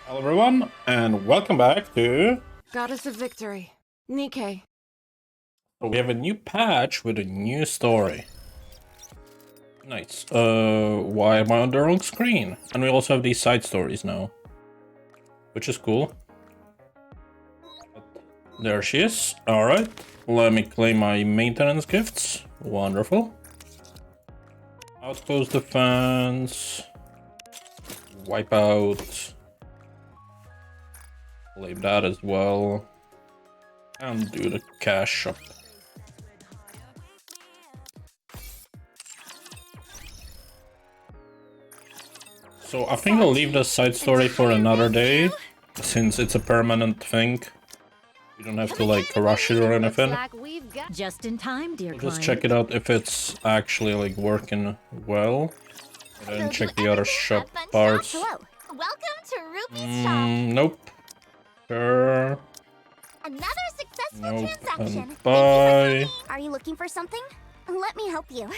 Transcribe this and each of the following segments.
Hello everyone, and welcome back to... Goddess of Victory, Nikke. So we have a new patch with a new story. Nice. Why am I on the wrong screen? And we also have these side stories now, which is cool. But there she is. Alright, let me claim my maintenance gifts. Wonderful. Outpost defense. Wipe out. Claim that as well. And do the cash shop. So I think I'll leave the side story for another day, since it's a permanent thing. You don't have to like rush it or anything. Just in time, dear We'll just check it out if it's actually like working well. I didn't check the other shop parts. Welcome to Rupee's shop. Nope. Sure. Another successful Nope. transaction. And bye. Are you looking for something? Let me help you.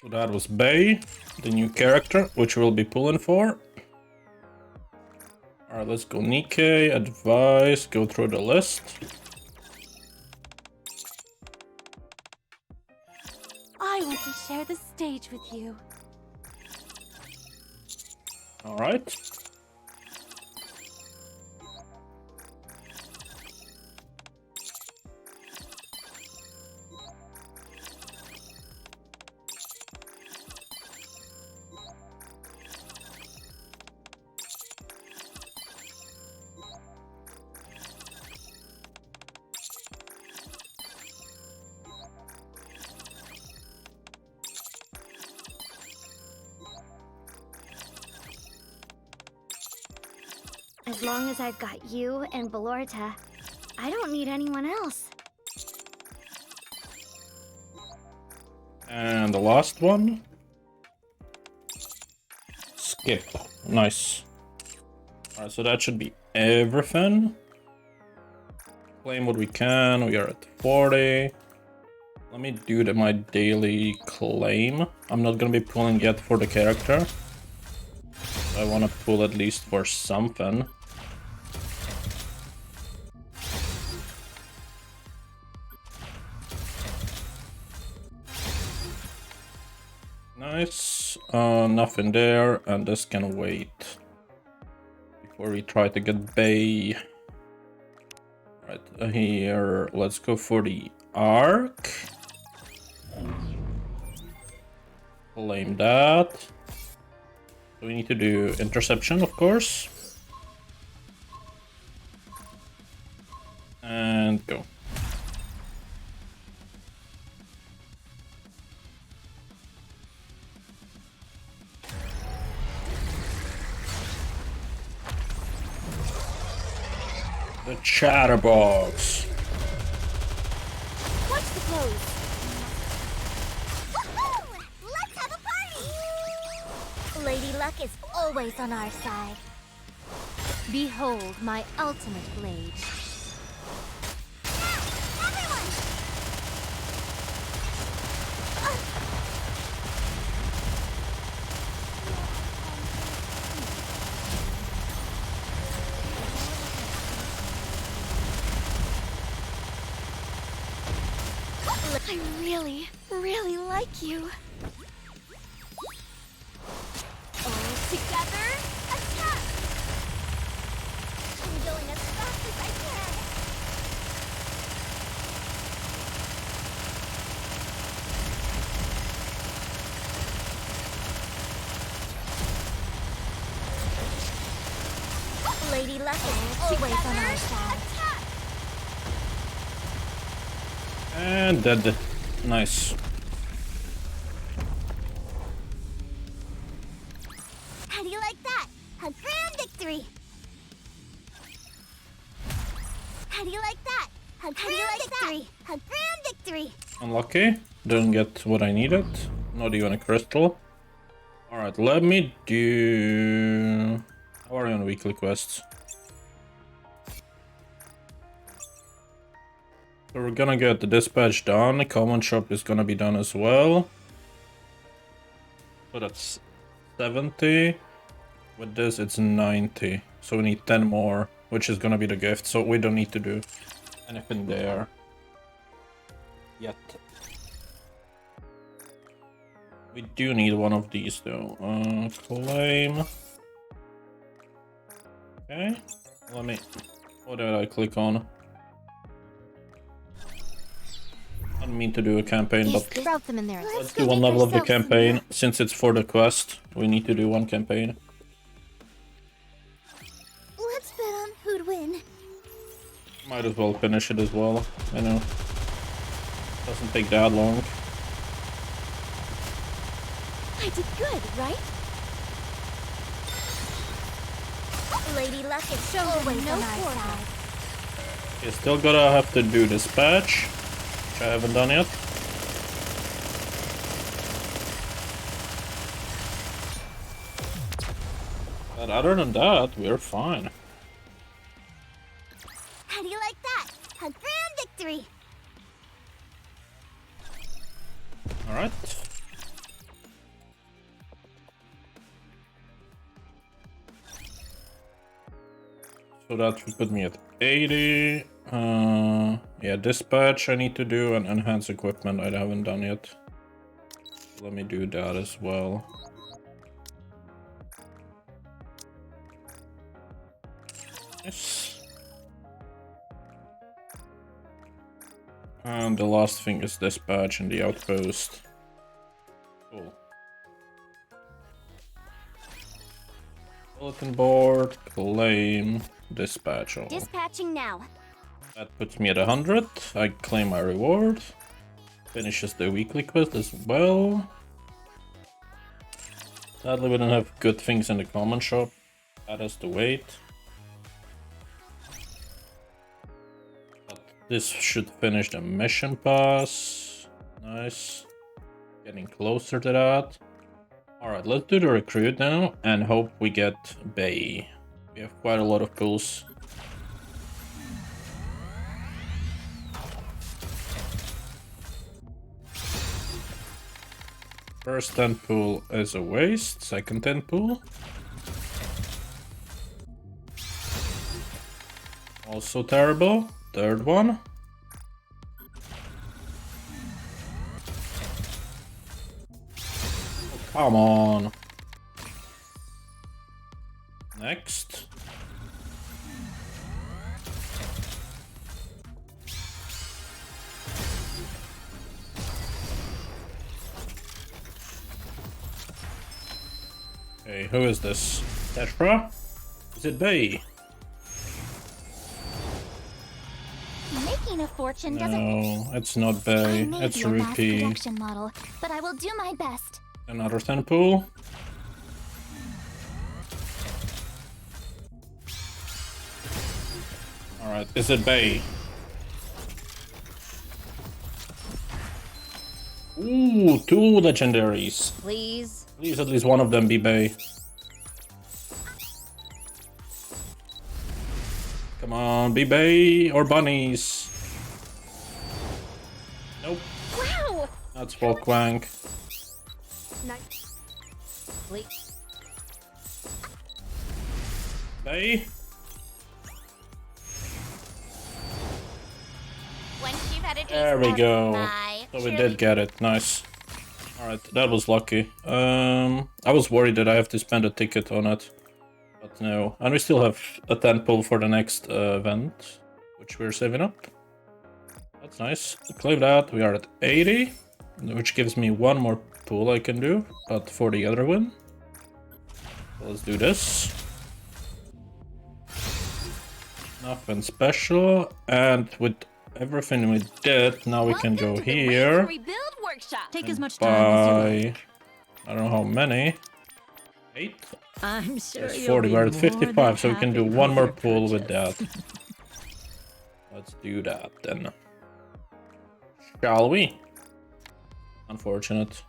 So that was Bay, the new character, which we'll be pulling for. Alright, let's go Nikke, advice, go through the list. I want to share the stage with you. Alright. As long as I've got you and Belorta, I don't need anyone else. And the last one. Skip. Nice. Alright, so that should be everything. Claim what we can. We are at 40. Let me do my daily claim. I'm not gonna be pulling yet for the character. I want to pull at least for something. Nice. Nothing there, and this can wait before we try to get Bay. Right here, let's go for the arc. Claim that. So we need to do interception, of course. And go. The chatterbox. Watch the clothes. Woohoo! Let's have a party! Lady Luck is always on our side. Behold my ultimate blade. Everyone! I really like you. All together, attack! I'm going as fast as I can. Lady Luck is always on our side. And dead. Nice. How do you like that? A grand victory! How do you like that? A grand victory! A grand victory! Unlucky. Didn't get what I needed. Not even a crystal. Alright, let me do... How are you on weekly quests? So we're gonna get the dispatch done. The common shop is gonna be done as well. So that's 70. With this, it's 90. So we need 10 more, which is gonna be the gift. So we don't need to do anything there yet. We do need one of these though. Claim. Okay. Let me. What did I click on? I didn't mean to do a campaign, but Drop them in there. let's do one level of the campaign. Since it's for the quest, we need to do one campaign. Let's bet on who'd win. Might as well finish it as well. I know. Doesn't take that long. I did good, right? Lady Luck is always on our side. You still gotta have to do dispatch, which I haven't done yet. But other than that, we're fine. How do you like that? A grand victory! Alright. So that would put me at 80. Yeah, dispatch I need to do, and enhance equipment I haven't done yet. Let me do that as well. Yes. And the last thing is dispatch in the outpost. Cool. Bulletin board, claim, dispatch all. Dispatching now. That puts me at 100. I claim my reward. Finishes the weekly quest as well. Sadly, we don't have good things in the common shop. That has to wait. But this should finish the mission pass. Nice. Getting closer to that. Alright, let's do the recruit now and hope we get Bay. We have quite a lot of pulls. First 10 pool is a waste, second 10 pool. Also terrible, third one. Oh, come on. Next. Okay, who is this? Tetra? Is it Bay? Making a fortune doesn't. No, it's not I Bay. may It's be a mass Rupee. production model, but I will do my best. Another 10 pool. Alright, is it Bay? Ooh, 2 legendaries. Please. Please at least one of them be Bay. Come on, be Bay or bunnies. Nope, Wow. that's Volkwang. Nice. Please. Bay? Once you've had a There we go. So we did get it, nice. Alright, that was lucky. I was worried that I have to spend a ticket on it. But no. And we still have a 10 pull for the next event, which we're saving up. That's nice. Claim that, we are at 80, which gives me one more pull I can do, but for the other one. So let's do this. Nothing special, and with everything we did, now we can go here. Take as much Buy, time as you like. I don't know how many. 8? I'm sure It's you'll 40, be we're at more 55, than so we can do happy one with more your pull with that. purchase. Let's do that then. Shall we? Unfortunate,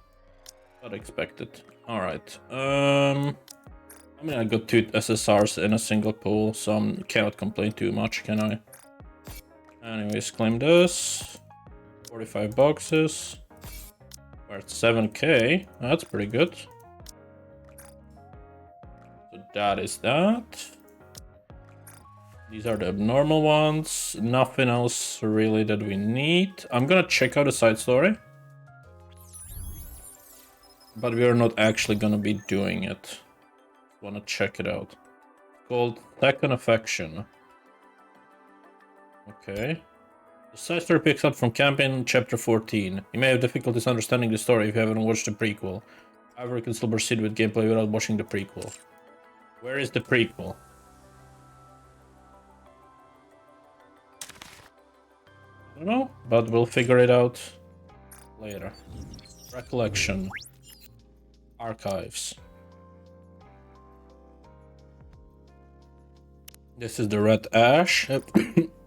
but expected. Alright. I mean, I got 2 SSRs in a single pool, so I cannot complain too much, can I? Anyways, claim this. 45 boxes. We're at 7k. That's pretty good. So that is that. These are the abnormal ones. Nothing else really that we need. I'm gonna check out the side story. But we are not actually gonna be doing it. Wanna check it out. Called Second Affection. Okay. The side story picks up from campaign chapter 14. You may have difficulties understanding the story if you haven't watched the prequel. However, you can still proceed with gameplay without watching the prequel. Where is the prequel? I don't know, but we'll figure it out later. Recollection. Archives. This is the Red Ash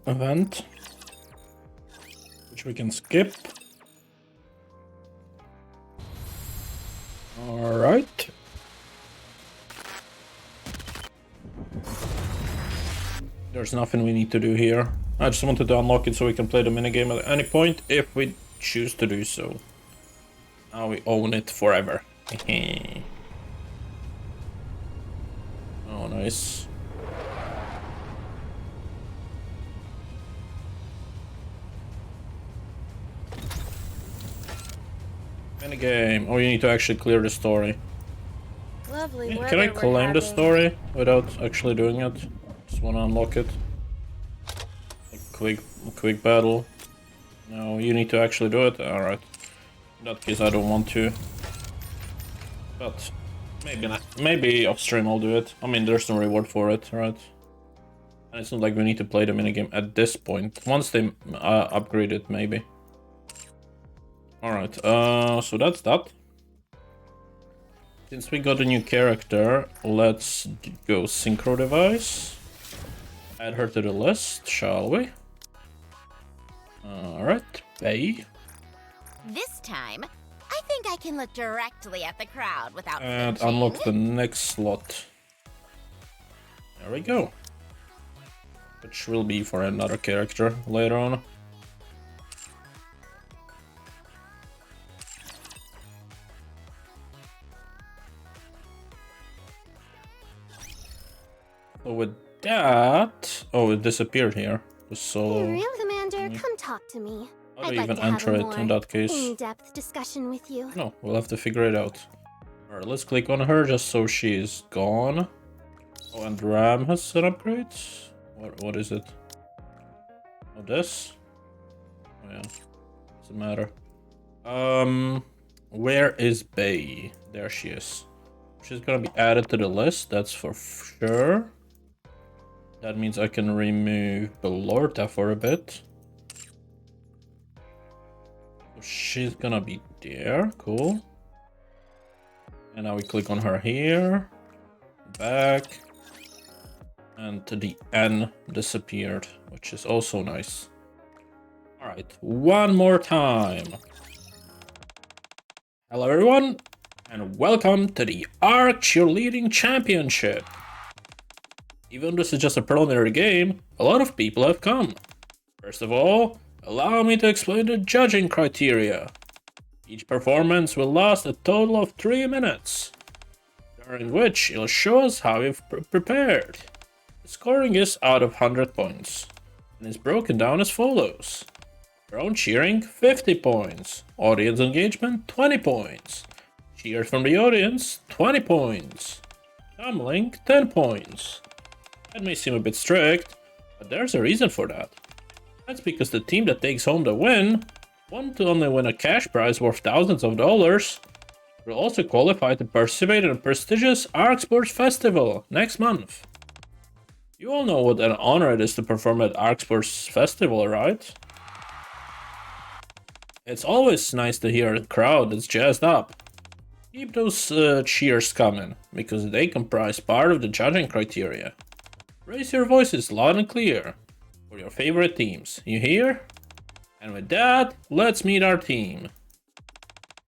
event, which we can skip. Alright. There's nothing we need to do here. I just wanted to unlock it so we can play the minigame at any point if we choose to do so. Now we own it forever. Oh, nice. Minigame. Oh, you need to actually clear the story. Lovely weather Can I we're claim the having. story without actually doing it? Just want to unlock it. Like quick battle. No, you need to actually do it. All right. In that case, I don't want to. But maybe not. Maybe off stream I'll do it. I mean, there's no reward for it, right? And it's not like we need to play the minigame at this point. Once they upgrade it, maybe. All right. So that's that. Since we got a new character, let's go synchro device. Add her to the list, shall we? Alright, Bay. This time, I think I can look directly at the crowd without And flinching. unlock the next slot. There we go. Which will be for another character later on. So with that... Oh, it disappeared here. The solo... Hey, real Commander, come talk to me. How do I'd you like even to have enter a it more in that case? in-depth discussion with you. No, we'll have to figure it out. Alright, let's click on her just so she's gone. Oh, and Ram has an upgrade? What is it? Oh, this? Oh yeah. Doesn't matter. Where is Bay? There she is. She's gonna be added to the list, that's for sure. That means I can remove Belorta for a bit. So she's gonna be there, cool. And now we click on her here. Back. And the N disappeared, which is also nice. Alright, one more time. Hello everyone, and welcome to the ARC Cheerleading Championship. Even though this is just a preliminary game, a lot of people have come. First of all, allow me to explain the judging criteria. Each performance will last a total of 3 minutes, during which you'll show us how you've prepared. The scoring is out of 100 points, and is broken down as follows. Drone cheering, 50 points. Audience engagement, 20 points. Cheers from the audience, 20 points. Tumbling, 10 points. That may seem a bit strict, but there's a reason for that. That's because the team that takes home the win won't only win a cash prize worth thousands of dollars, will also qualify to participate in a prestigious ARC Sports Festival next month. You all know what an honor it is to perform at ARC Sports Festival, right? It's always nice to hear a crowd that's jazzed up. Keep those cheers coming, because they comprise part of the judging criteria. Raise your voices loud and clear for your favorite teams, you hear? And with that, let's meet our team.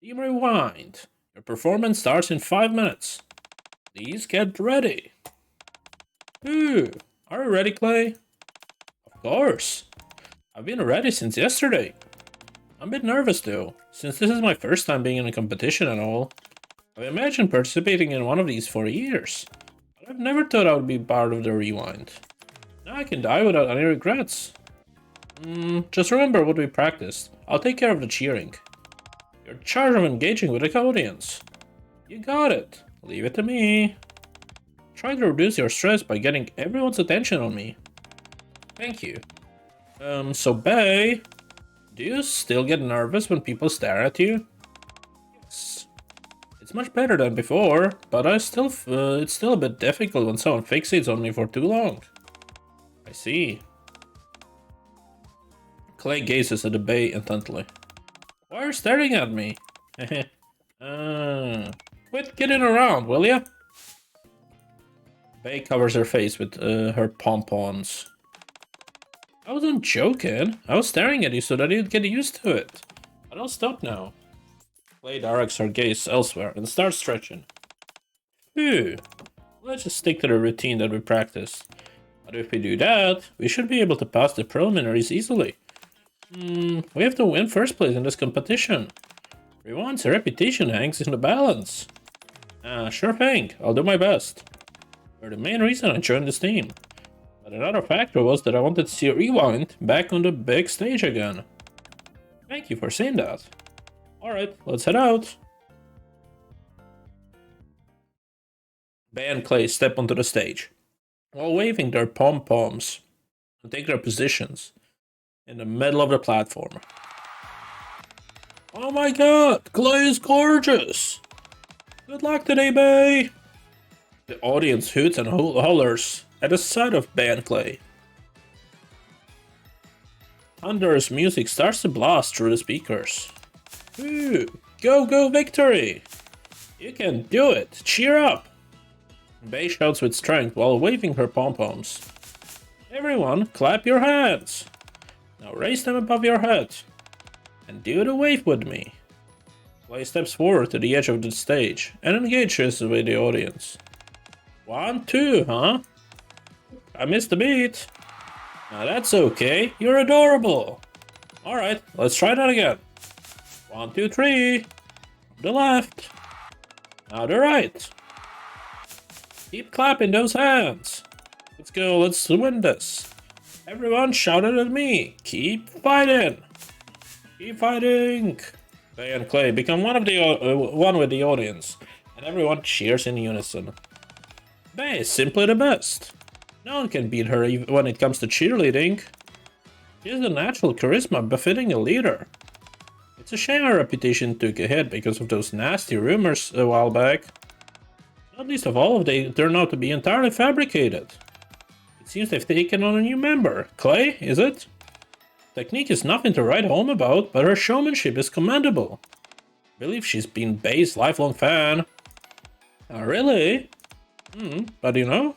Team Rewind. Your performance starts in 5 minutes. Please get ready. Ooh, are you ready, Clay? Of course. I've been ready since yesterday. I'm a bit nervous though, since this is my first time being in a competition and all. I've imagined participating in one of these for years, but I've never thought I would be part of the Rewind. I can die without any regrets. Just remember what we practiced. I'll take care of the cheering. You're in charge of engaging with the audience. You got it. Leave it to me. Try to reduce your stress by getting everyone's attention on me. Thank you. So Bay, do you still get nervous when people stare at you? Yes. It's much better than before, but it's still a bit difficult when someone fixates on me for too long. I see. Clay gazes at the Bay intently. Why are you staring at me? Quit kidding around, will ya? Bay covers her face with her pom-poms. I wasn't joking. I was staring at you so that you'd get used to it. But I'll stop now. Clay directs her gaze elsewhere and starts stretching. Phew. Let's just stick to the routine that we practiced. But if we do that, we should be able to pass the preliminaries easily. We have to win first place in this competition. Everyone's reputation hangs in the balance. Sure thing. I'll do my best. You're the main reason I joined this team. But another factor was that I wanted to see Rewind back on the big stage again. Thank you for saying that. Alright, let's head out. Bay and Clay step onto the stage, while waving their pom-poms, and take their positions in the middle of the platform. Oh my god, Clay is gorgeous! Good luck today, Bay! The audience hoots and hollers at the sight of Bay and Clay. Thunderous music starts to blast through the speakers. Ooh, go victory! You can do it! Cheer up! Bay shouts with strength while waving her pom-poms. Everyone, clap your hands! Now raise them above your head. And do the wave with me. Clay steps forward to the edge of the stage and engages with the audience. 1, 2, huh? I missed the beat. Now that's okay, you're adorable. Alright, let's try that again. 1, 2, 3. The left. Now the right. Keep clapping those hands. Let's go, let's win this. Everyone shouted at me. Keep fighting. Keep fighting. Bay and Clay become one with the audience, and everyone cheers in unison. Bay is simply the best. No one can beat her when it comes to cheerleading. She has the natural charisma befitting a leader. It's a shame her reputation took a hit because of those nasty rumors a while back. Not least of all, they turned out to be entirely fabricated. It seems they've taken on a new member. Clay, is it? Technique is nothing to write home about, but her showmanship is commendable. I believe she's been Bay's lifelong fan. Oh, really? But you know?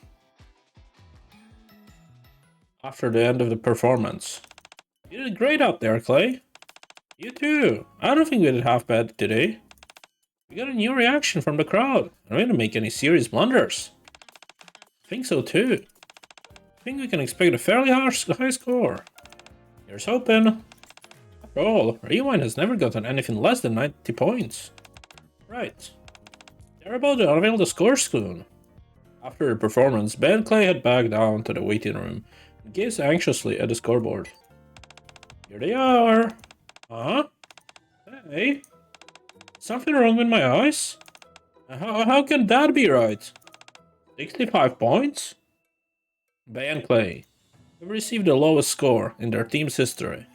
After the end of the performance. You did great out there, Clay. You too. I don't think we did half bad today. We got a new reaction from the crowd, and we didn't make any serious blunders. I think so too. I think we can expect a fairly high score. Here's hoping. After all, Rewind has never gotten anything less than 90 points. Right. They're about to unveil the score soon. After the performance, Bay and Clay head back down to the waiting room and gaze anxiously at the scoreboard. Here they are. Huh? Hey? Something wrong with my eyes? How can that be right? 65 points? Bay and Clay have received the lowest score in their team's history.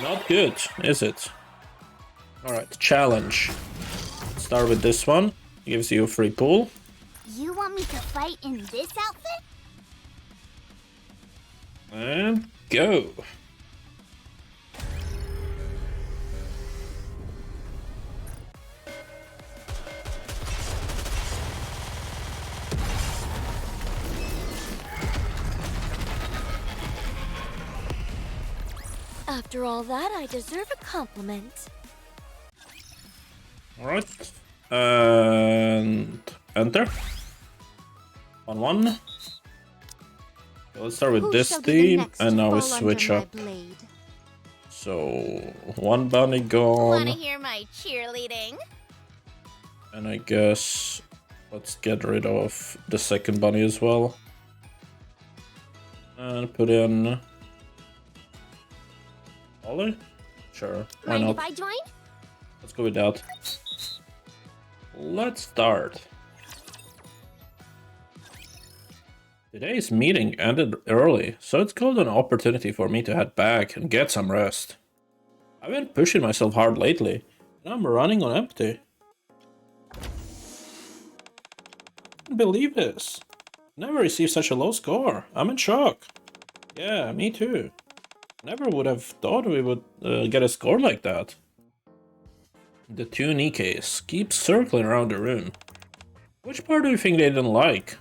Not good, is it? Alright, challenge. Start with this one. Gives you a free pool. You want me to fight in this outfit? And go. After all that, I deserve a compliment. Alright. And enter. 1-1. Okay, let's start with Who this shall be the team, next and to now we fall switch under up. my blade? So, one bunny Wanna gone, hear my cheerleading? and I guess Let's get rid of the second bunny as well. And put in... Ollie? Sure, why Mind not? if I join? Let's go with that. Let's start. Today's meeting ended early, so it's called an opportunity for me to head back and get some rest. I've been pushing myself hard lately, and I'm running on empty. I can't believe this. Never received such a low score. I'm in shock. Yeah, me too. Never would have thought we would get a score like that. The two Nikkes keep circling around the room. Which part do you think they didn't like?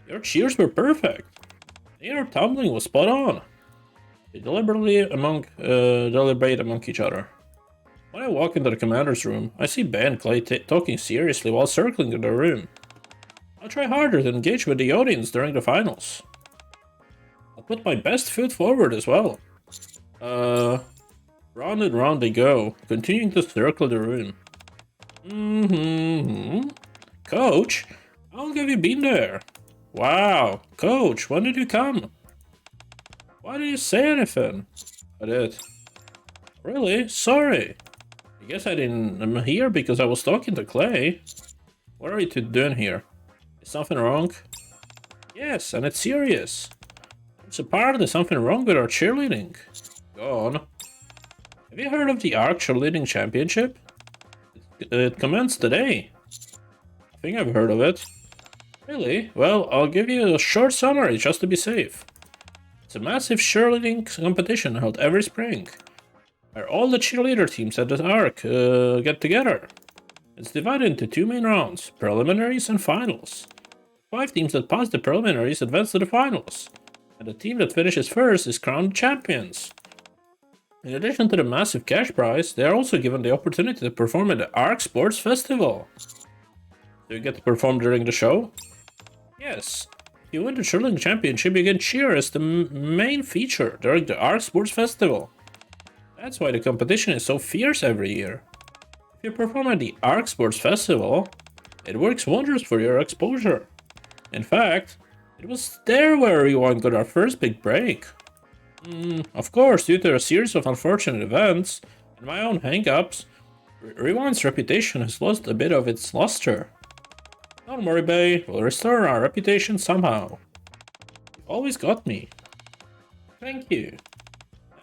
Your cheers were perfect. Your tumbling was spot on. They deliberate among each other. When I walk into the commander's room, I see Ben and Clay talking seriously while circling in the room. I'll try harder to engage with the audience during the finals. I'll put my best foot forward as well. Round and round they go, continuing to circle the room. Coach, how long have you been there? Wow, Coach, when did you come? Why did you say anything? I did. Really? Sorry. I guess I didn't hear because I was talking to Clay. What are you two doing here? Is something wrong? Yes, and it's serious. So apparently something wrong with our cheerleading. Go on. Have you heard of the ARC Cheerleading Championship? It commenced today. I think I've heard of it. Really? Well, I'll give you a short summary just to be safe. It's a massive cheerleading competition held every spring, where all the cheerleader teams at the ARC get together. It's divided into two main rounds, preliminaries and finals. 5 teams that pass the preliminaries advance to the finals, and the team that finishes first is crowned champions. In addition to the massive cash prize, they are also given the opportunity to perform at the ARC Sports Festival. Do you get to perform during the show? Yes. If you win the cheerleading championship, you can cheer as the main feature during the ARC Sports Festival. That's why the competition is so fierce every year. If you perform at the ARC Sports Festival, it works wonders for your exposure. In fact, it was there where Rewind got our first big break. Of course, due to a series of unfortunate events and my own hang-ups, Rewind's reputation has lost a bit of its luster. Don't worry, Bay, we'll restore our reputation somehow. You've always got me. Thank you.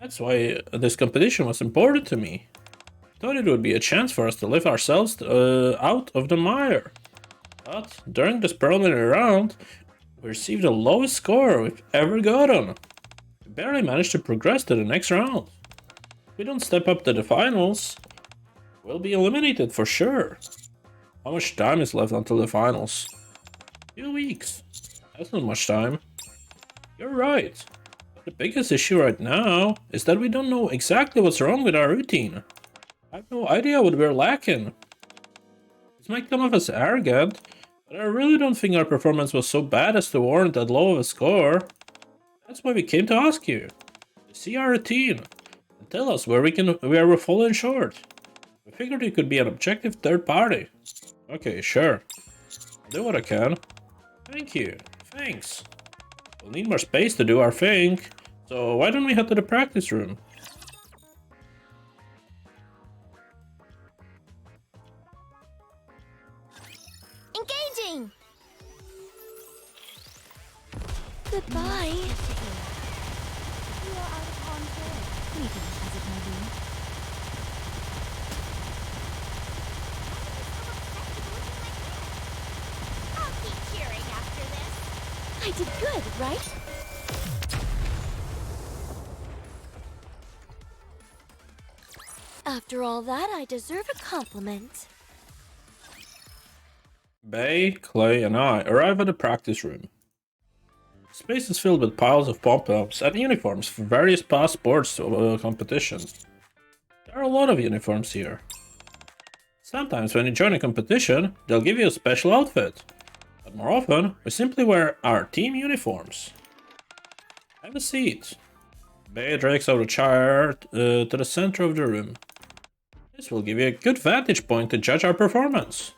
That's why this competition was important to me. I thought it would be a chance for us to lift ourselves out of the mire. But during this preliminary round, we received the lowest score we've ever gotten. We barely managed to progress to the next round. If we don't step up to the finals, we'll be eliminated for sure. How much time is left until the finals? 2 weeks. That's not much time. You're right. But the biggest issue right now is that we don't know exactly what's wrong with our routine. I have no idea what we're lacking. This might come off as arrogant, but I really don't think our performance was so bad as to warrant that low of a score. That's why we came to ask you. To see our routine and tell us where we're falling short. We figured you could be an objective third party. Okay, sure. I'll do what I can. Thank you. Thanks. We'll need more space to do our thing, so why don't we head to the practice room? Engaging! Goodbye. You are out of harm's way. Anything as it may be. I'll keep cheering after this. I did good, right? After all that, I deserve a compliment. Bay, Clay, and I arrive at the practice room. Space is filled with piles of pom-poms and uniforms for various past sports competitions. There are a lot of uniforms here. Sometimes when you join a competition, they'll give you a special outfit. But more often, we simply wear our team uniforms. Have a seat. Bay drags out a chair to the center of the room. This will give you a good vantage point to judge our performance.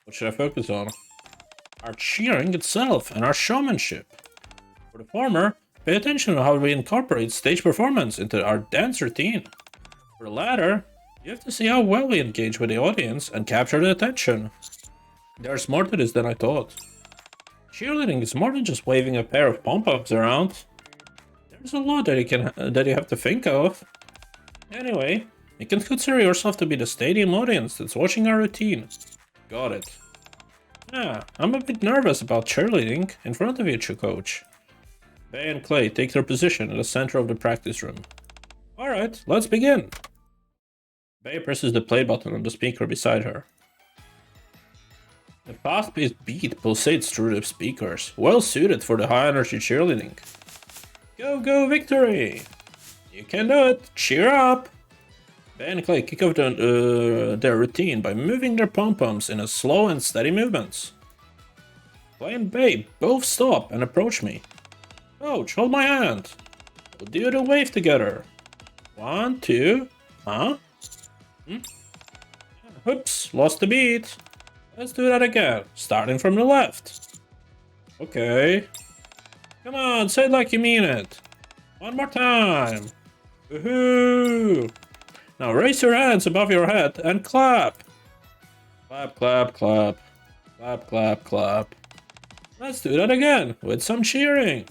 What should I focus on? our cheering itself and our showmanship. For the former, pay attention to how we incorporate stage performance into our dance routine. For the latter, you have to see how well we engage with the audience and capture the attention. There's more to this than I thought. Cheerleading is more than just waving a pair of pom-poms around. There's a lot that you have to think of. Anyway, you can consider yourself to be the stadium audience that's watching our routine. Got it. Yeah, I'm a bit nervous about cheerleading in front of you, coach. Bay and Clay take their position in the center of the practice room. Alright, let's begin. Bay presses the play button on the speaker beside her. The fast-paced beat pulsates through the speakers, well suited for the high-energy cheerleading. Go, go, victory! You can do it! Cheer up! Bay and Clay kick off their routine by moving their pom-poms in a slow and steady movements. Clay and Bay both stop and approach me. Coach, hold my hand. We'll do the wave together. 1, 2, huh? Oops, lost the beat. Let's do that again, starting from the left. Okay. Come on, say it like you mean it. One more time. Woohoo! Now raise your hands above your head and clap. Clap, clap, clap. Clap, clap, clap. Let's do that again with some cheering.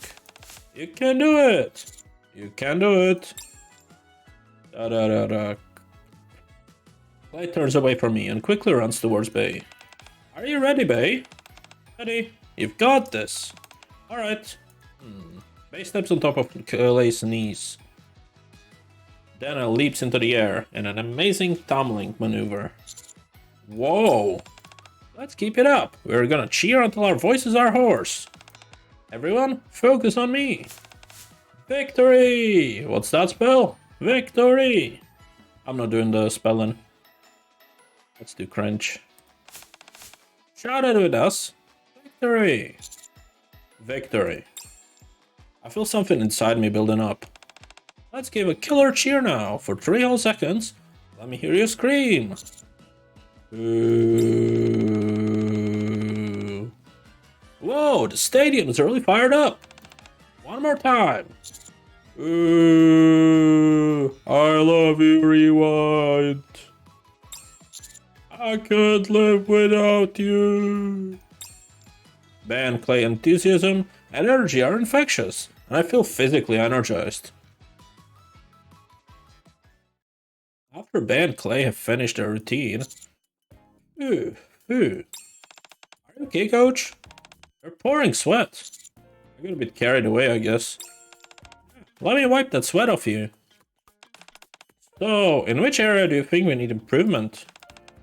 You can do it. You can do it. Da da da da. Clay turns away from me and quickly runs towards Bay. Are you ready, Bay? Ready. You've got this. Alright. Bay steps on top of Clay's knees. Then leaps into the air in an amazing tumbling maneuver. Whoa! Let's keep it up. We're gonna cheer until our voices are hoarse. Everyone, focus on me. Victory! What's that spell? Victory! I'm not doing the spelling. Let's do cringe. Shout it with us. Victory! Victory. I feel something inside me building up. Let's give a killer cheer now for 3 whole seconds. Let me hear you scream. Ooh. Whoa, the stadium is really fired up. One more time. Ooh, I love you, Rewind. I can't live without you. Bay, Clay enthusiasm and energy are infectious, and I feel physically energized. After Bay and Clay have finished their routine... Are you okay, coach? You're pouring sweat. I got a bit carried away, I guess. Let me wipe that sweat off you. So, in which area do you think we need improvement?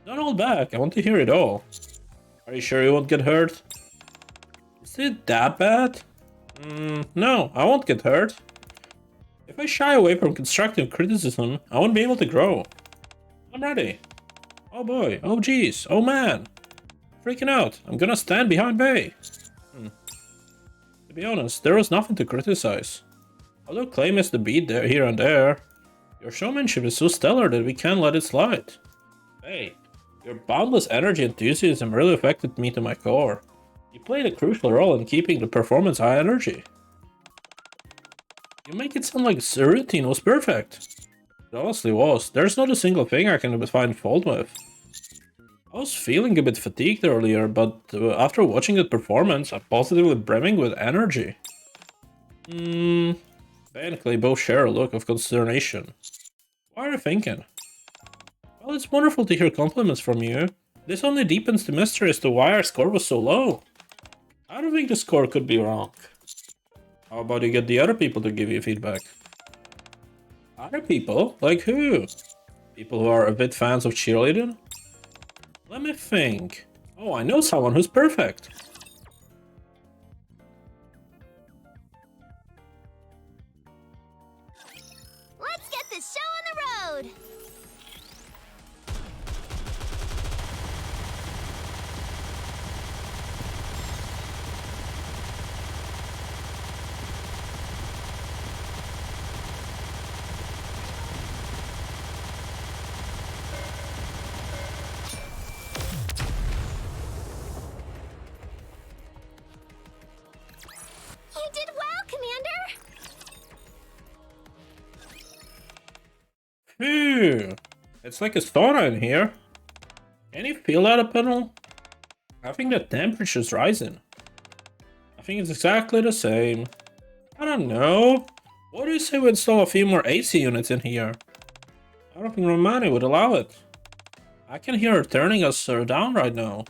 Don't hold back, I want to hear it all. Are you sure you won't get hurt? Is it that bad? No, I won't get hurt. If I shy away from constructive criticism, I won't be able to grow. I'm ready. Oh boy, oh geez, oh man. Freaking out, I'm gonna stand behind Bay. To be honest, there was nothing to criticize. Although Clay missed the beat there, here and there, your showmanship is so stellar that we can't let it slide. Bay, your boundless energy and enthusiasm really affected me to my core. You played a crucial role in keeping the performance high energy. You make it sound like the routine was perfect. It honestly was. There's not a single thing I can find fault with. I was feeling a bit fatigued earlier, but after watching that performance, I'm positively brimming with energy. Bay and Clay both share a look of consternation. What are you thinking? Well, it's wonderful to hear compliments from you. This only deepens the mystery as to why our score was so low. I don't think the score could be wrong. How about you get the other people to give you feedback? Other people? Like who? People who are a bit fans of cheerleading? Let me think. Oh, I know someone who's perfect. Let's get this show on the road! too. It's like a sauna in here. Can you feel that, Apennel? I think the temperature's rising. I think it's exactly the same. I don't know. What do you say we install a few more AC units in here? I don't think Romani would allow it. I can hear her turning us down right now.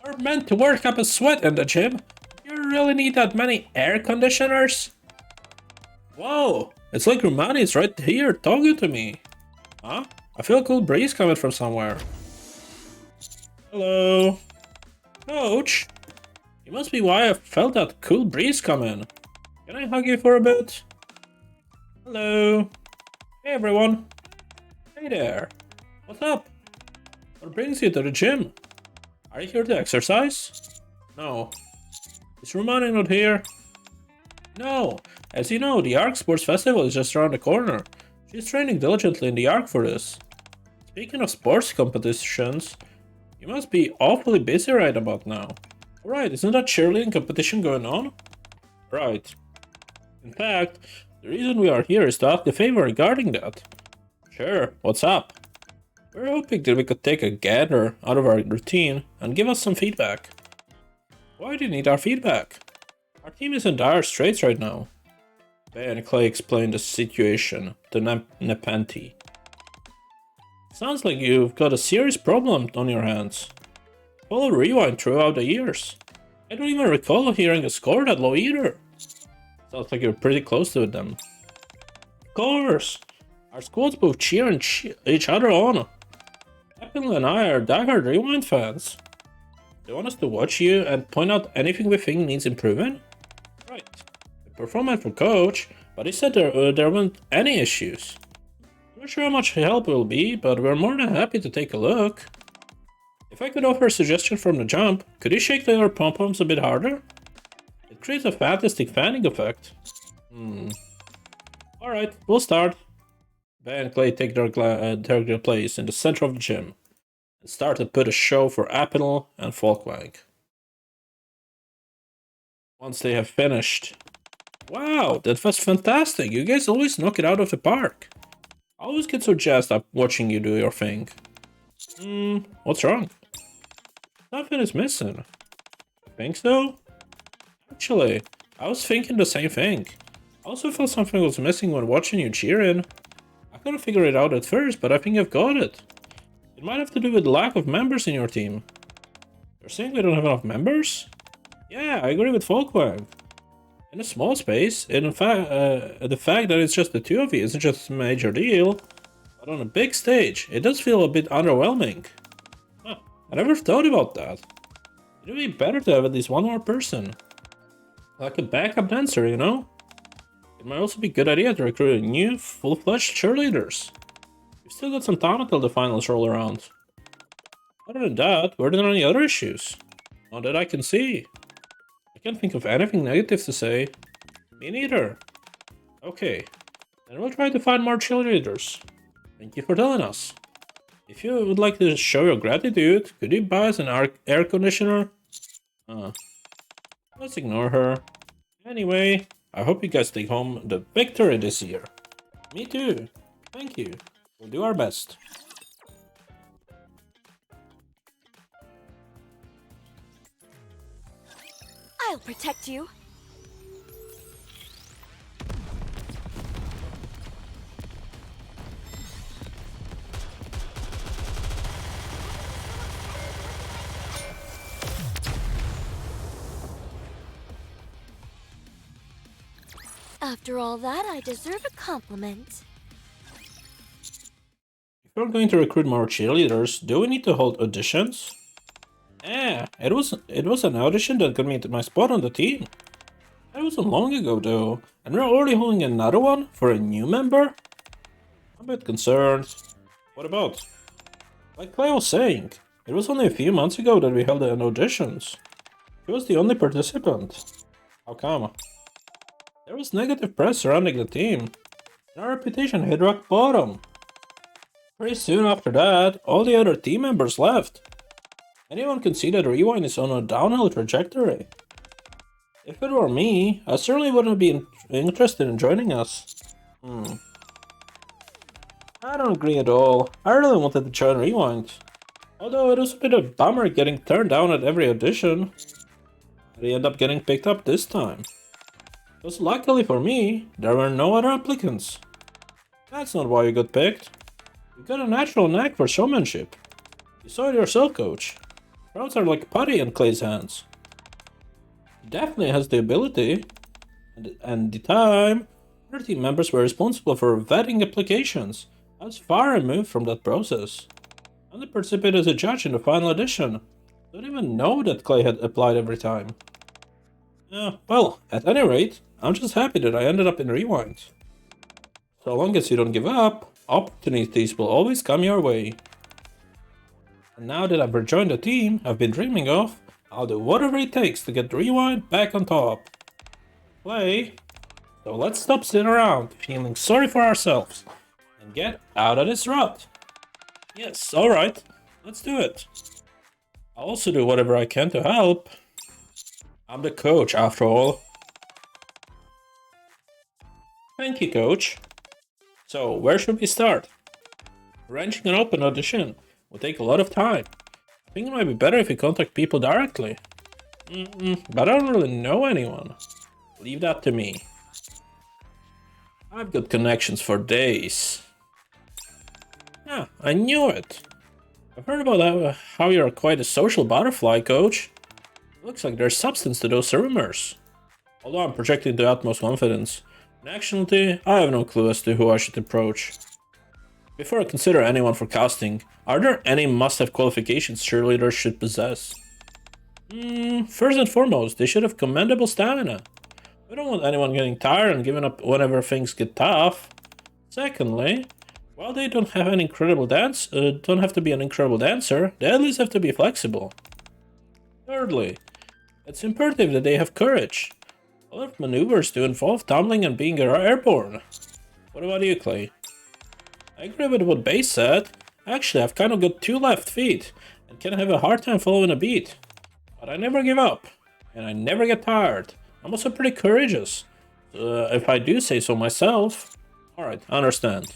We're meant to work up a sweat in the gym. You really need that many air conditioners? Whoa, it's like Romani is right here talking to me. Huh? I feel a cool breeze coming from somewhere. Hello. Coach? You must be why I felt that cool breeze coming. Can I hug you for a bit? Hello. Hey everyone. Hey there. What's up? What brings you to the gym? Are you here to exercise? No. Is Romani not here? No. As you know, the Arc Sports Festival is just around the corner. She's training diligently in the Arc for this. Speaking of sports competitions, you must be awfully busy right about now. Right, isn't that cheerleading competition going on? Right. In fact, the reason we are here is to ask a favor regarding that. Sure, what's up? We're hoping that we could take a gather out of our routine and give us some feedback. Why do you need our feedback? Our team is in dire straits right now. Ben and Clay explained the situation to Nepenthe. Sounds like you've got a serious problem on your hands. Follow Rewind throughout the years. I don't even recall hearing a score that low either. Sounds like you're pretty close to them. Of course! Our squads both cheer and each other on. Apple and I are diehard Rewind fans. They want us to watch you and point out anything we think needs improving? Right. The performance from Coach, but he said there weren't any issues. I'm not sure how much help it will be, but we're more than happy to take a look. If I could offer a suggestion from the jump, could you shake your pom-poms a bit harder? It creates a fantastic fanning effect. Alright, we'll start. Ben and Clay take their place in the center of the gym and start to put a show for Apple and Folkwang. Once they have finished... Wow, that was fantastic! You guys always knock it out of the park. I always get so jazzed up watching you do your thing. What's wrong? Nothing is missing. Think so? Actually, I was thinking the same thing. I also felt something was missing when watching you cheering. I couldn't figure it out at first, but I think I've got it. It might have to do with the lack of members in your team. You're saying we don't have enough members? Yeah, I agree with Folkwang. In a small space, and in fact, the fact that it's just the two of you isn't just a major deal. But on a big stage, it does feel a bit underwhelming. Huh, I never thought about that. It would be better to have at least one more person. Like a backup dancer, you know? It might also be a good idea to recruit new, full-fledged cheerleaders. We've still got some time until the finals roll around. Other than that, were there any other issues? Not that I can see. I can't think of anything negative to say. Me neither. Okay, then we'll try to find more cheerleaders. Thank you for telling us. If you would like to show your gratitude, could you buy us an air conditioner? Let's ignore her. Anyway, I hope you guys take home the victory this year. Me too. Thank you. We'll do our best. I'll protect you. After all that, I deserve a compliment. If we're going to recruit more cheerleaders, do we need to hold auditions? It was an audition that got me my spot on the team. That wasn't long ago though, and we're already holding another one for a new member? I'm a bit concerned. What about? Like Clay was saying, it was only a few months ago that we held an auditions. She was the only participant. How come? There was negative press surrounding the team, and our reputation hit rock bottom. Pretty soon after that, all the other team members left. Anyone can see that Rewind is on a downhill trajectory. If it were me, I certainly wouldn't be interested in joining us. I don't agree at all. I really wanted to join Rewind. Although it was a bit of a bummer getting turned down at every audition. I ended up getting picked up this time. Because luckily for me, there were no other applicants. That's not why you got picked. You got a natural knack for showmanship. You saw it yourself, coach. Crowds are like putty in Clay's hands. He definitely has the ability and the time. Other team members were responsible for vetting applications. I was far removed from that process. I'm the participated as a judge in the final edition. Don't even know that Clay had applied every time. Well, at any rate, I'm just happy that I ended up in Rewind. So long as you don't give up, opportunities will always come your way. And now that I've rejoined the team I've been dreaming of, I'll do whatever it takes to get Rewind back on top. Play. So let's stop sitting around feeling sorry for ourselves and get out of this rut. Yes, alright, let's do it. I'll also do whatever I can to help. I'm the coach after all. Thank you, coach. So, where should we start? Arranging an open audition will take a lot of time. I think it might be better if we contact people directly. But I don't really know anyone. Leave that to me. I've got connections for days. Yeah, I knew it. I've heard about how you're quite a social butterfly, coach. It looks like there's substance to those rumors. Although I'm projecting the utmost confidence. In actuality, I have no clue as to who I should approach. Before I consider anyone for casting, are there any must-have qualifications cheerleaders should possess? First and foremost, they should have commendable stamina. We don't want anyone getting tired and giving up whenever things get tough. Secondly, while they don't have an incredible don't have to be an incredible dancer, they at least have to be flexible. Thirdly, it's imperative that they have courage. A lot of maneuvers do involve tumbling and being airborne. What about you, Clay? I agree with what Base said. Actually, I've kind of got 2 left feet and can have a hard time following a beat. But I never give up, and I never get tired. I'm also pretty courageous, if I do say so myself. Alright, I understand.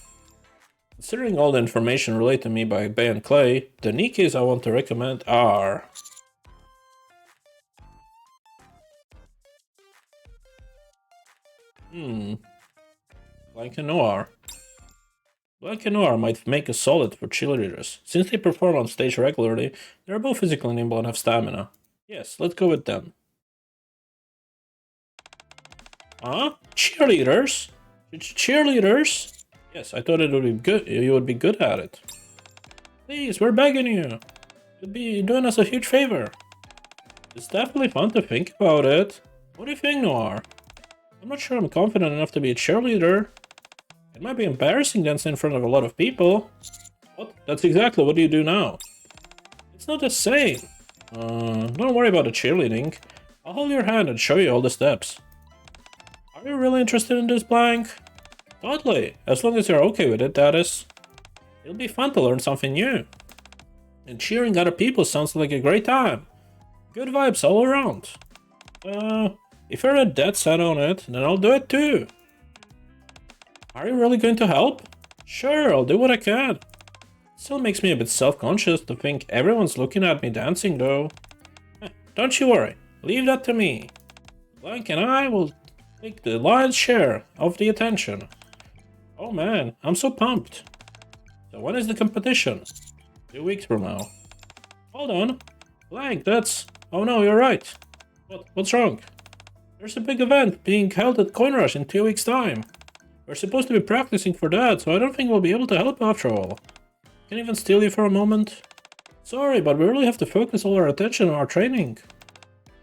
Considering all the information relayed to me by Bay and Clay, the Nikkes I want to recommend are... Blank and Noir. Blank and Noir might make a solid for cheerleaders. Since they perform on stage regularly, they are both physically nimble and have stamina. Yes, let's go with them. Huh? Cheerleaders? Cheerleaders? Yes, I thought it would be good. You would be good at it. Please, we're begging you. You'd be doing us a huge favor. It's definitely fun to think about it. What do you think, Noir? I'm not sure I'm confident enough to be a cheerleader. It might be embarrassing dancing in front of a lot of people. What? That's exactly what you do now. It's not the same. Don't worry about the cheerleading. I'll hold your hand and show you all the steps. Are you really interested in this, Blank? Totally, as long as you're okay with it, that is. It'll be fun to learn something new. And cheering other people sounds like a great time. Good vibes all around. If you're dead set on it, then I'll do it too. Are you really going to help? Sure, I'll do what I can. Still makes me a bit self-conscious to think everyone's looking at me dancing though. Don't you worry, leave that to me. Blank and I will take the lion's share of the attention. Oh man, I'm so pumped. So when is the competition? 2 weeks from now. Hold on. Blank, that's... Oh no, you're right. What's wrong? There's a big event being held at Coin Rush in 2 weeks' time. We're supposed to be practicing for that, so I don't think we'll be able to help after all. Can I even steal you for a moment? Sorry, but we really have to focus all our attention on our training.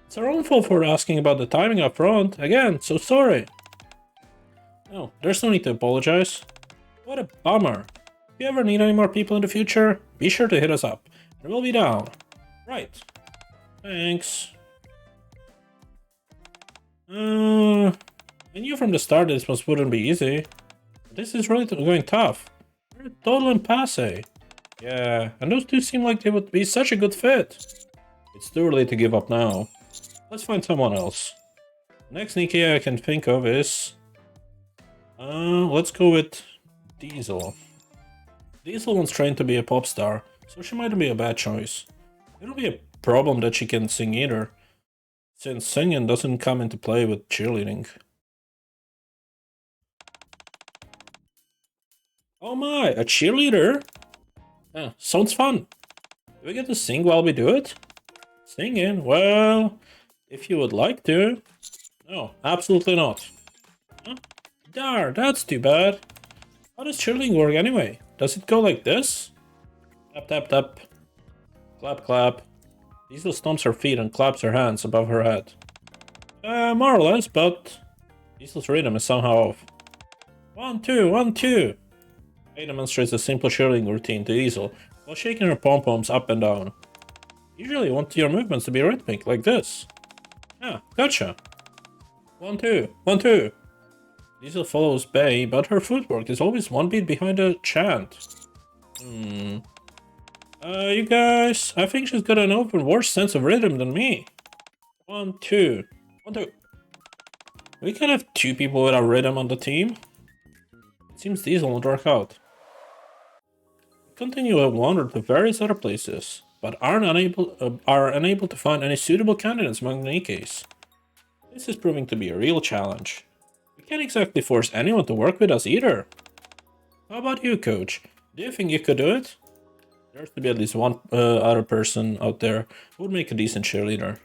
It's our own fault for asking about the timing up front. Again, so sorry. No, there's no need to apologize. What a bummer. If you ever need any more people in the future, be sure to hit us up. And we'll be down. Right. Thanks. I knew from the start this wouldn't be easy. This is really going tough. We're a total impasse. Yeah, and those two seem like they would be such a good fit. It's too early to give up now. Let's find someone else. Next Nikke I can think of is... let's go with Diesel. Diesel wants trained to be a pop star, so she might be a bad choice. It'll be a problem that she can't sing either, since singing doesn't come into play with cheerleading. Oh my, a cheerleader? Yeah, sounds fun. Do we get to sing while we do it? Singing? Well, if you would like to. No, absolutely not. Huh? Darn, that's too bad. How does cheerleading work anyway? Does it go like this? Tap, tap, tap. Clap, clap. Diesel stomps her feet and claps her hands above her head. More or less, but Diesel's rhythm is somehow off. 1, 2, 1, 2. Faye demonstrates a simple cheerleading routine to Diesel while shaking her pom-poms up and down. Usually you want your movements to be rhythmic, like this. Ah, gotcha. 1, 2, 1, 2. Diesel follows Bay, but her footwork is always one beat behind the chant. You guys, I think she's got an even worse sense of rhythm than me. 1, 2, 1, 2. We can have 2 people without rhythm on the team. It seems Diesel won't work out. We continue to wander to various other places, but are unable to find any suitable candidates among the Nikkes. This is proving to be a real challenge. We can't exactly force anyone to work with us either. How about you, coach? Do you think you could do it? There has to be at least one other person out there who would make a decent cheerleader.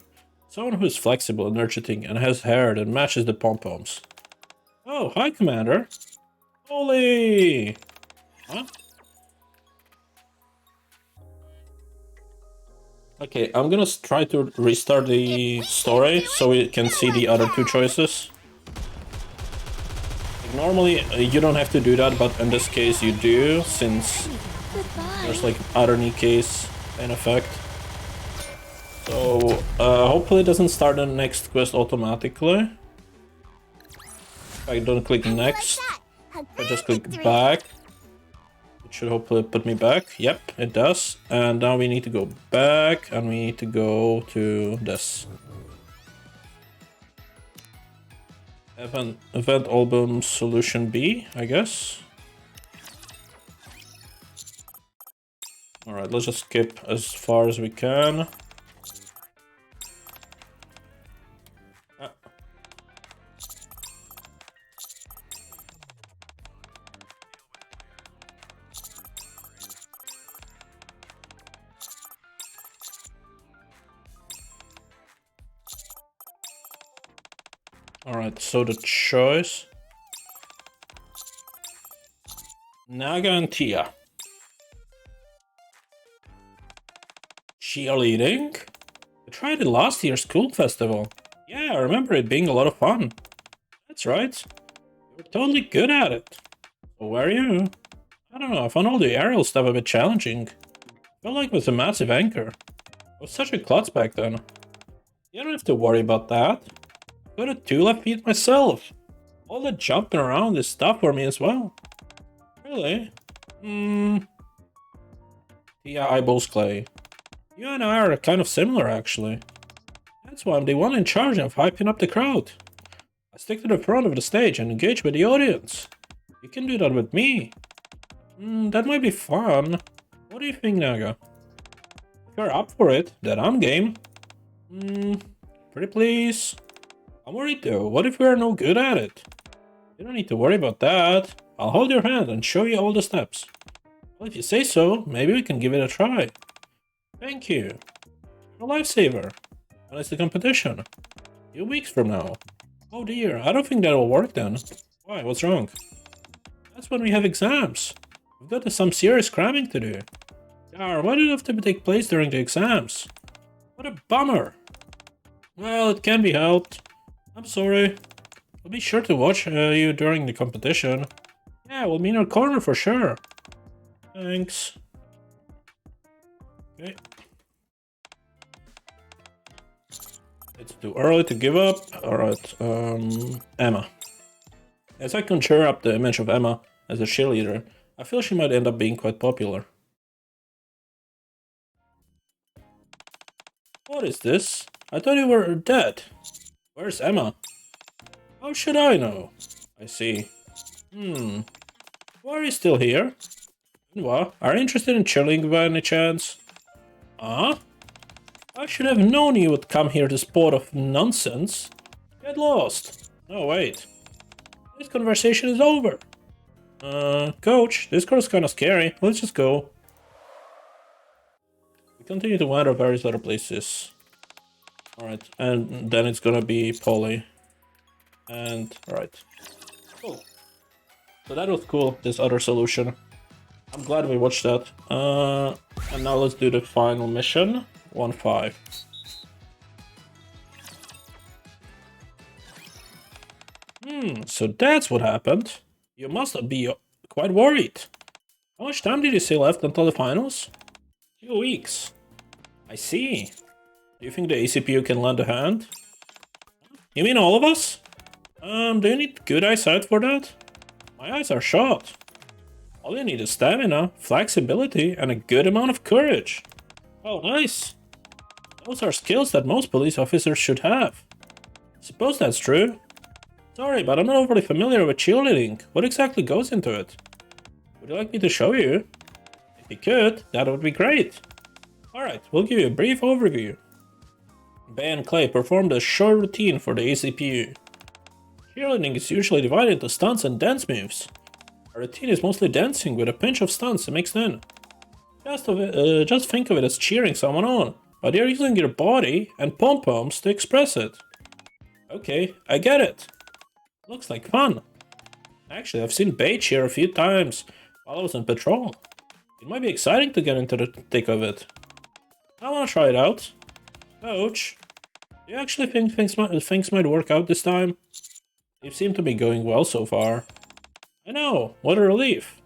Someone who is flexible, energetic, and has hair that matches the pom-poms. Oh, hi, Commander. Holy! Huh? Okay, I'm gonna try to restart the story so we can see the other 2 choices. Like, normally, you don't have to do that, but in this case you do, since there's like other Nikkes in effect. So, hopefully it doesn't start the next quest automatically. If I don't click next, I just click back. It should hopefully put me back. Yep, it does. And now we need to go back and we need to go to this. Event album solution B, I guess. Alright, let's just skip as far as we can. Alright, so the choice. Naga and Tia. Cheerleading? I tried it last year's school festival. Yeah, I remember it being a lot of fun. That's right. You were totally good at it. So were you? I don't know, I found all the aerial stuff a bit challenging. Felt like it was a massive anchor. I was such a klutz back then. You don't have to worry about that. I got 2 left feet myself. All the jumping around is stuff for me as well. Really? Tia eyeballs Clay. You and I are kind of similar, actually. That's why I'm the one in charge of hyping up the crowd. I stick to the front of the stage and engage with the audience. You can do that with me. That might be fun. What do you think, Naga? If you're up for it, then I'm game. Pretty please. I'm worried though, what if we're no good at it? You don't need to worry about that. I'll hold your hand and show you all the steps. Well, if you say so, maybe we can give it a try. Thank you. You're a lifesaver. When is the competition? A few weeks from now. Oh dear, I don't think that'll work then. Why, what's wrong? That's when we have exams. We've got some serious cramming to do. Why did it have to take place during the exams? What a bummer. Well, it can be helped. I'm sorry. I'll be sure to watch you during the competition. Yeah, we'll be in our corner for sure. Thanks. Okay. It's too early to give up. Alright, Emma. As I conjure up the image of Emma as a cheerleader, I feel she might end up being quite popular. What is this? I thought you were dead. Where's Emma? How should I know? I see. Why are you still here? What? Are you interested in chilling by any chance? Huh? I should have known you would come here to sport of nonsense. Get lost. Oh, wait. This conversation is over. Coach, this girl's kinda scary. Let's just go. We continue to wander various other places. Alright, and then it's gonna be Polly. And, alright. Cool. So that was cool, this other solution. I'm glad we watched that. And now let's do the final mission. 1-5. So that's what happened. You must be quite worried. How much time did you say left until the finals? 2 weeks. I see. Do you think the ACPU can lend a hand? You mean all of us? Do you need good eyesight for that? My eyes are shot. All you need is stamina, flexibility, and a good amount of courage. Oh, nice. Those are skills that most police officers should have. Suppose that's true. Sorry, but I'm not overly familiar with cheerleading. What exactly goes into it? Would you like me to show you? If you could, that would be great. Alright, we'll give you a brief overview. Bay and Clay performed a short routine for the ACPU. Cheerleading is usually divided into stunts and dance moves. Our routine is mostly dancing with a pinch of stunts mixed in. Just think of it as cheering someone on, but you're using your body and pom-poms to express it. Okay, I get it. Looks like fun. Actually, I've seen Bay cheer a few times while I was on patrol. It might be exciting to get into the thick of it. I wanna try it out. Coach, do you actually think things might work out this time? They seem to be going well so far. I know, what a relief.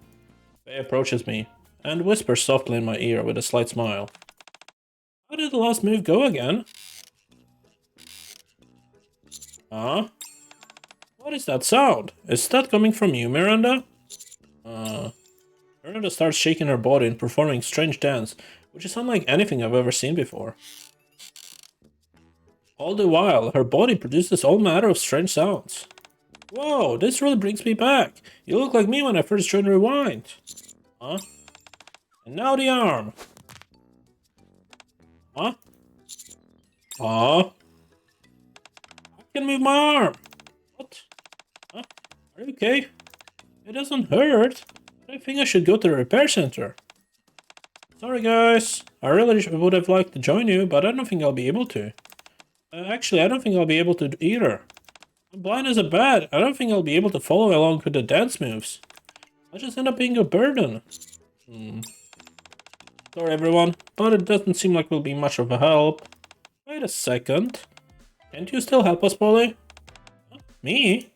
Bay approaches me and whispers softly in my ear with a slight smile. How did the last move go again? Huh? What is that sound? Is that coming from you, Miranda? Miranda starts shaking her body and performing strange dance, which is unlike anything I've ever seen before. All the while, her body produces all manner of strange sounds. Whoa, this really brings me back. You look like me when I first joined Rewind. Huh? And now the arm. Huh? Huh? I can move my arm. What? Huh? Are you okay? It doesn't hurt. I think I should go to the repair center. Sorry guys. I really would have liked to join you, but I don't think I'll be able to. Actually, I don't think I'll be able to either. I'm blind as a bat. I don't think I'll be able to follow along with the dance moves. I'll just end up being a burden. Sorry everyone, but it doesn't seem like we'll be much of a help. Wait a second. Can't you still help us, Polly? Huh? Me?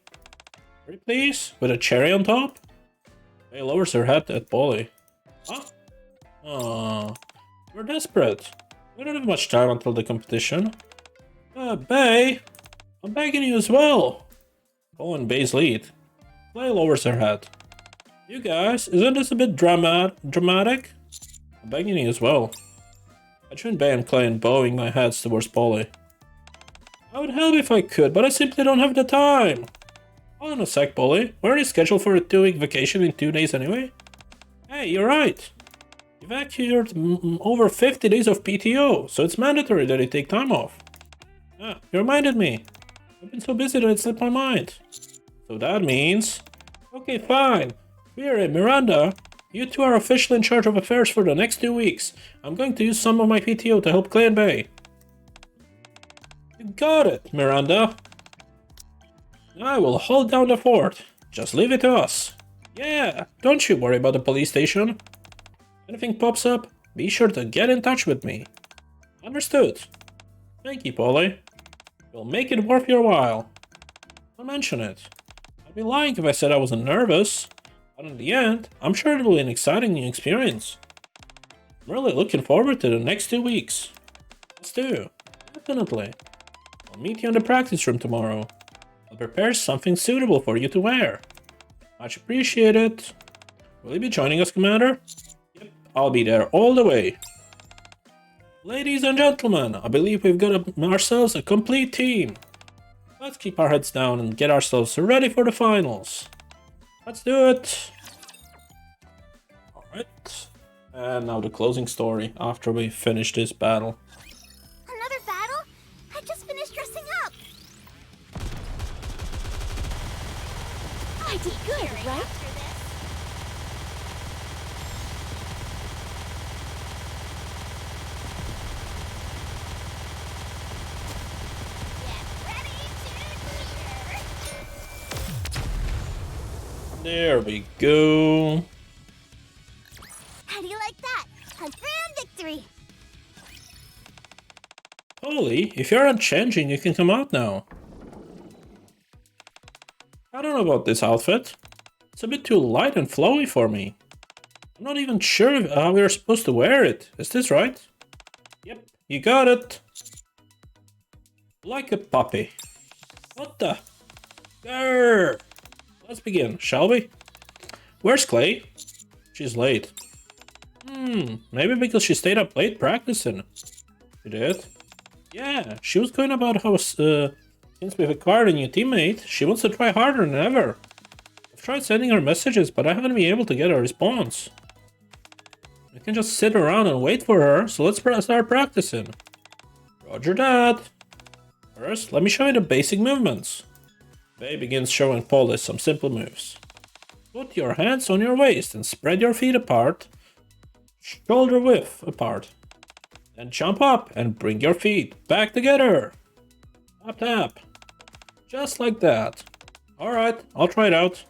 Pretty please? With a cherry on top? Bay lowers her head at Polly. Huh? Aww. We're desperate. We don't have much time until the competition. Bay, I'm begging you as well. Following Bay's lead, Clay lowers her head. You guys, isn't this a bit dramatic? I'm begging you as well. I join Bay and Clay in bowing my heads towards Polly. I would help if I could, but I simply don't have the time. Hold on a sec, Polly. We're already scheduled for a 2-week vacation in 2 days anyway. Hey, you're right. You've accrued over 50 days of PTO, so it's mandatory that you take time off. Ah, you reminded me. I've been so busy that it slipped my mind. So that means... Okay, fine. Here, Miranda, you two are officially in charge of affairs for the next 2 weeks. I'm going to use some of my PTO to help Clay and Bay. You got it, Miranda. I will hold down the fort. Just leave it to us. Yeah, don't you worry about the police station. If anything pops up, be sure to get in touch with me. Understood. Thank you, Polly. We'll make it worth your while. Don't mention it. I'd be lying if I said I wasn't nervous. But in the end, I'm sure it will be an exciting new experience. I'm really looking forward to the next 2 weeks. Us too. Definitely. I'll meet you in the practice room tomorrow. I'll prepare something suitable for you to wear. Much appreciated. Will you be joining us, Commander? Yep, I'll be there all the way. Ladies and gentlemen, I believe we've got ourselves a complete team. Let's keep our heads down and get ourselves ready for the finals. Let's do it. Right. And now the closing story after we finish this battle. Another battle? I just finished dressing up. I did good, right? There we go. How do you like that? A grand victory! Holy, if you're unchanging, you can come out now. I don't know about this outfit. It's a bit too light and flowy for me. I'm not even sure how we're supposed to wear it. Is this right? Yep, you got it. Like a puppy. What the? Grr. Let's begin, shall we? Where's Clay? She's late. Maybe because she stayed up late practicing. She did? Yeah, she was going about how since we've acquired a new teammate, she wants to try harder than ever. I've tried sending her messages, but I haven't been able to get a response. I can just sit around and wait for her, so let's start practicing. Roger that. First, let me show you the basic movements. Bay begins showing Polly some simple moves. Put your hands on your waist and spread your feet apart, shoulder width apart. Then jump up and bring your feet back together. Tap tap. Just like that. Alright, I'll try it out.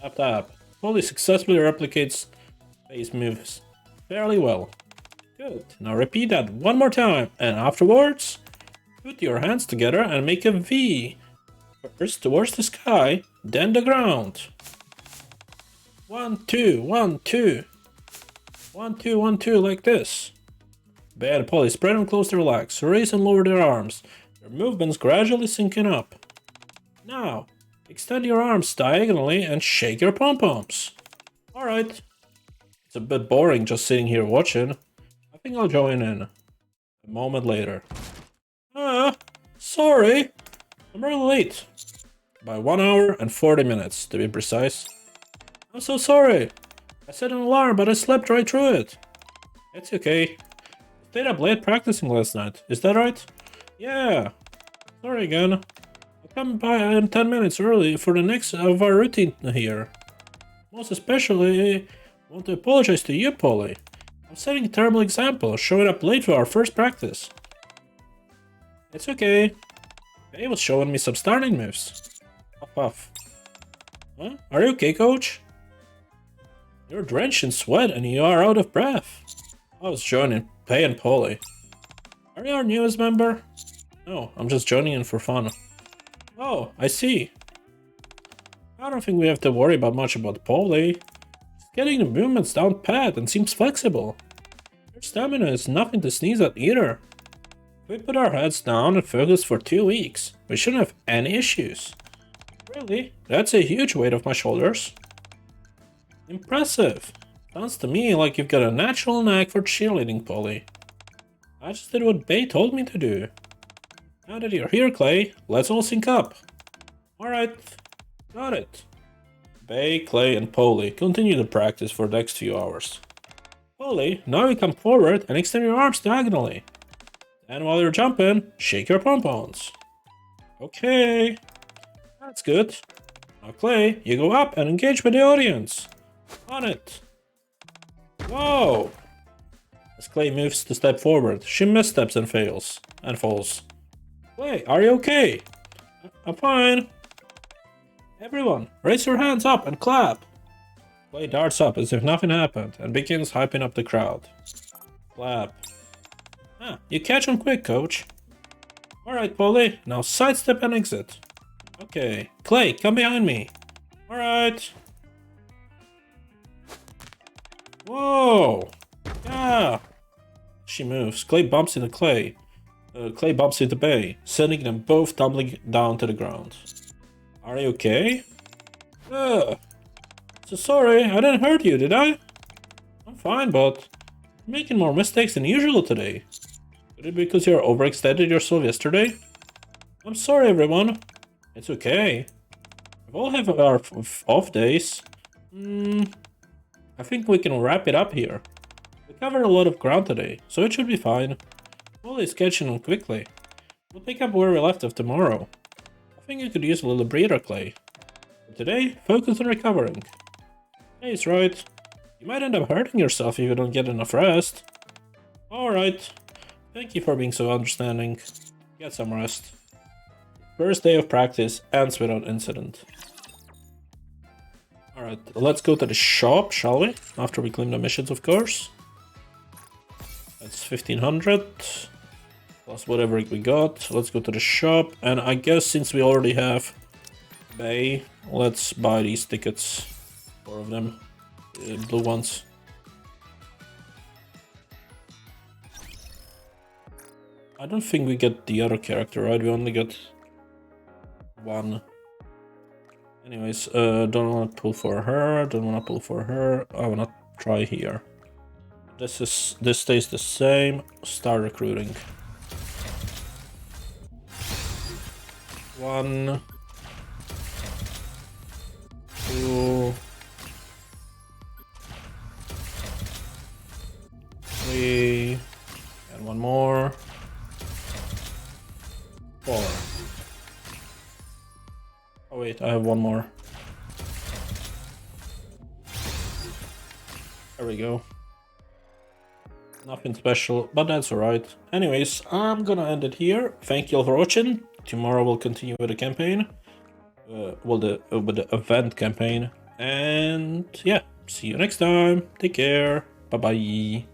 Tap tap. Polly successfully replicates Bay's moves fairly well. Good. Now repeat that one more time, and afterwards, put your hands together and make a V. First towards the sky, then the ground. 1, 2, 1, 2. 1, 2, 1, 2, like this. Bay and Polly spread them close to relax, raise and lower their arms, their movements gradually syncing up. Now, extend your arms diagonally and shake your pom-poms. Alright. It's a bit boring just sitting here watching. I think I'll join in. A moment later. Sorry. I'm really late. By 1 hour and 40 minutes, to be precise. I'm so sorry. I set an alarm, but I slept right through it. It's okay. I stayed up late practicing last night. Is that right? Yeah. Sorry again. I'll come by in 10 minutes early for the next of our routine here. Most especially, I want to apologize to you, Polly. I'm setting a terrible example, showing up late for our first practice. It's okay. Bay was showing me some starting moves. Puff puff. Huh? Are you okay, coach? You're drenched in sweat and you are out of breath. I was joining Bay and Polly. Are you our newest member? No, I'm just joining in for fun. Oh, I see. I don't think we have to worry much about Polly. She's getting the movements down pat and seems flexible. Her stamina is nothing to sneeze at either. If we put our heads down and focus for 2 weeks, we shouldn't have any issues. Really? That's a huge weight off my shoulders. Impressive. Sounds to me like you've got a natural knack for cheerleading, Polly. I just did what Bay told me to do. Now that you're here, Clay, let's all sync up. Alright, got it. Bay, Clay, and Polly continue to practice for the next few hours. Polly, now you come forward and extend your arms diagonally. And while you're jumping, shake your pom-poms. Okay, that's good. Now Clay, you go up and engage with the audience. On it. Whoa! As Clay moves to step forward, she missteps and fails. And falls. Clay, are you okay? I'm fine. Everyone, raise your hands up and clap. Clay darts up as if nothing happened and begins hyping up the crowd. Clap. Ah, you catch him quick, coach. Alright, Polly, now sidestep and exit. Okay, Clay, come behind me. Alright. Whoa! Yeah! She moves. Clay bumps into Clay. Clay bumps into Bay, sending them both tumbling down to the ground. Are you okay? So sorry, I didn't hurt you, did I? I'm fine, but you're making more mistakes than usual today. Could it be because you overextended yourself yesterday? I'm sorry, everyone. It's okay. We all have our off days. I think we can wrap it up here. We covered a lot of ground today, so it should be fine. We'll is catching on quickly. We'll pick up where we left off tomorrow. I think you could use a little breather, Clay. But today, focus on recovering. Clay's right. You might end up hurting yourself if you don't get enough rest. Alright. Thank you for being so understanding. Get some rest. First day of practice ends without incident. Alright, let's go to the shop, shall we? After we claim the missions, of course. That's 1500. Plus whatever we got. Let's go to the shop. And I guess since we already have Bay, let's buy these tickets. 4 of them. Blue ones. I don't think we get the other character, right? We only get one. Anyways, don't want to pull for her, don't want to pull for her. I want to try here. This stays the same. Start recruiting. 1, 2, 3, and 1 more. 4. Oh wait, I have 1 more. There we go. Nothing special, but that's alright. Anyways, I'm gonna end it here. Thank you all for watching. Tomorrow we'll continue with the campaign. With the event campaign. And yeah, see you next time. Take care. Bye bye.